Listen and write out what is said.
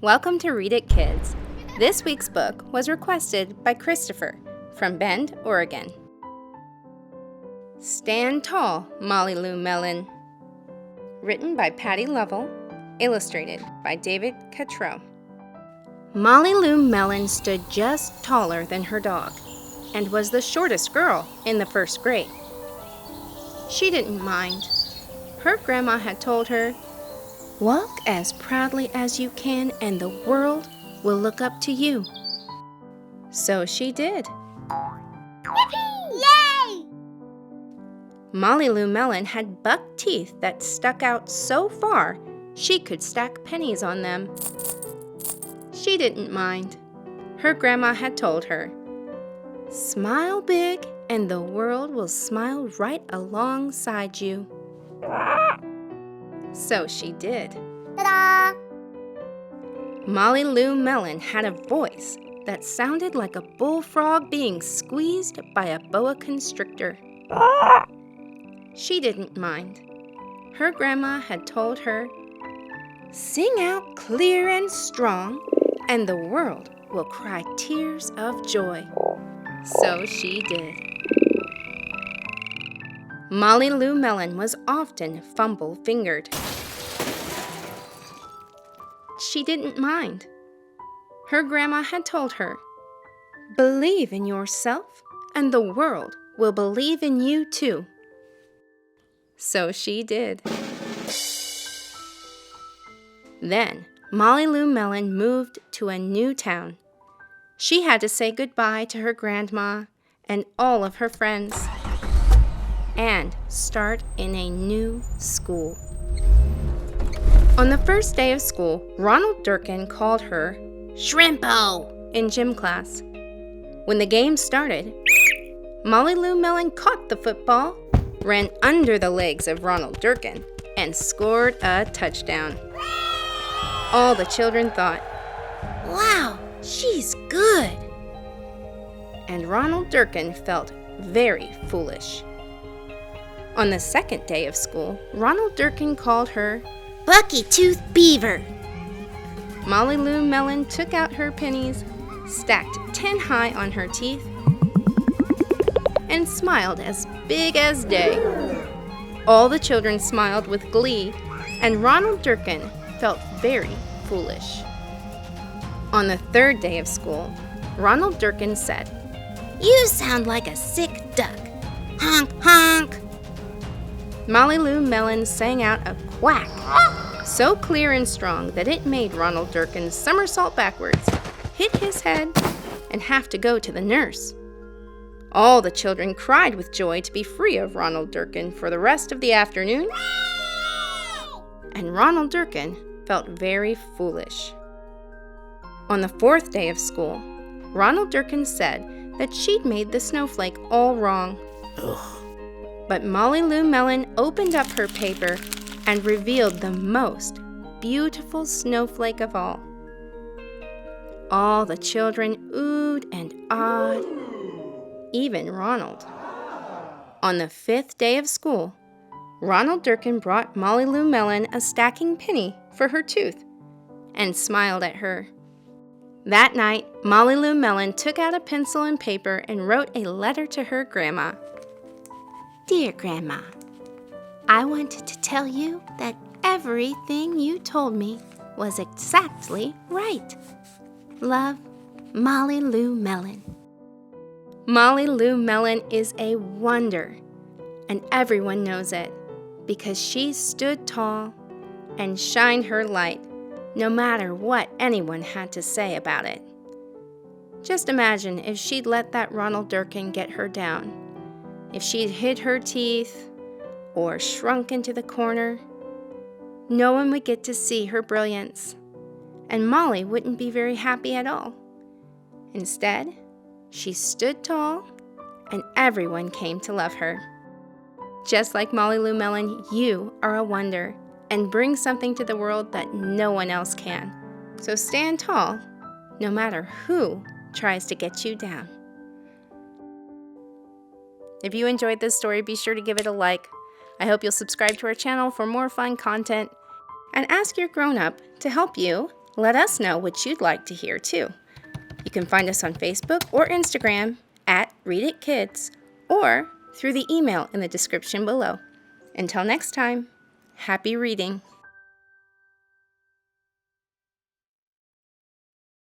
Welcome to Read It Kids. This week's book was requested by Christopher from Bend, Oregon. Stand Tall, Molly Lou Melon. Written by Patty Lovell, illustrated by David Catrow. Molly Lou Melon stood just taller than her dog and was the shortest girl in the first grade. She didn't mind. Her grandma had told her, "Walk as proudly as you can and the world will look up to you." So she did. Yippee! Yay! Molly Lou Melon had buck teeth that stuck out so far she could stack pennies on them. She didn't mind. Her grandma had told her, "Smile big and the world will smile right alongside you." So she did. Ta-da! Molly Lou Melon had a voice that sounded like a bullfrog being squeezed by a boa constrictor. She didn't mind. Her grandma had told her, "Sing out clear and strong, and the world will cry tears of joy." So she did. Molly Lou Melon was often fumble-fingered. She didn't mind. Her grandma had told her, "Believe in yourself, and the world will believe in you too." So she did. Then, Molly Lou Melon moved to a new town. She had to say goodbye to her grandma and all of her friends, and start in a new school. On the first day of school, Ronald Durkin called her Shrimpo in gym class. When the game started, Molly Lou Melon caught the football, ran under the legs of Ronald Durkin, and scored a touchdown. All the children thought, "Wow, she's good." And Ronald Durkin felt very foolish. On the second day of school, Ronald Durkin called her Bucky-Tooth Beaver. Molly Lou Melon took out her pennies, stacked 10 high on her teeth, and smiled as big as day. All the children smiled with glee, and Ronald Durkin felt very foolish. On the third day of school, Ronald Durkin said, "You sound like a sick duck. Honk, honk." Molly Lou Melon sang out a quack so clear and strong that it made Ronald Durkin somersault backwards, hit his head, and have to go to the nurse. All the children cried with joy to be free of Ronald Durkin for the rest of the afternoon, and Ronald Durkin felt very foolish. On the fourth day of school, Ronald Durkin said that she'd made the snowflake all wrong. But Molly Lou Melon opened up her paper and revealed the most beautiful snowflake of all. All the children oohed and awed, even Ronald. On the fifth day of school, Ronald Durkin brought Molly Lou Melon a stacking penny for her tooth and smiled at her. That night, Molly Lou Melon took out a pencil and paper and wrote a letter to her grandma. "Dear Grandma, I wanted to tell you that everything you told me was exactly right. Love, Molly Lou Melon." Molly Lou Melon is a wonder, and everyone knows it because she stood tall and shined her light no matter what anyone had to say about it. Just imagine if she'd let that Ronald Durkin get her down. If she'd hid her teeth or shrunk into the corner, no one would get to see her brilliance, and Molly wouldn't be very happy at all. Instead, she stood tall, and everyone came to love her. Just like Molly Lou Melon, you are a wonder and bring something to the world that no one else can. So stand tall, no matter who tries to get you down. If you enjoyed this story, be sure to give it a like. I hope you'll subscribe to our channel for more fun content and ask your grown-up to help you Let us know what you'd like to hear too. You can find us on Facebook or Instagram at Read It Kids or through the email in the description below. Until next time, happy reading.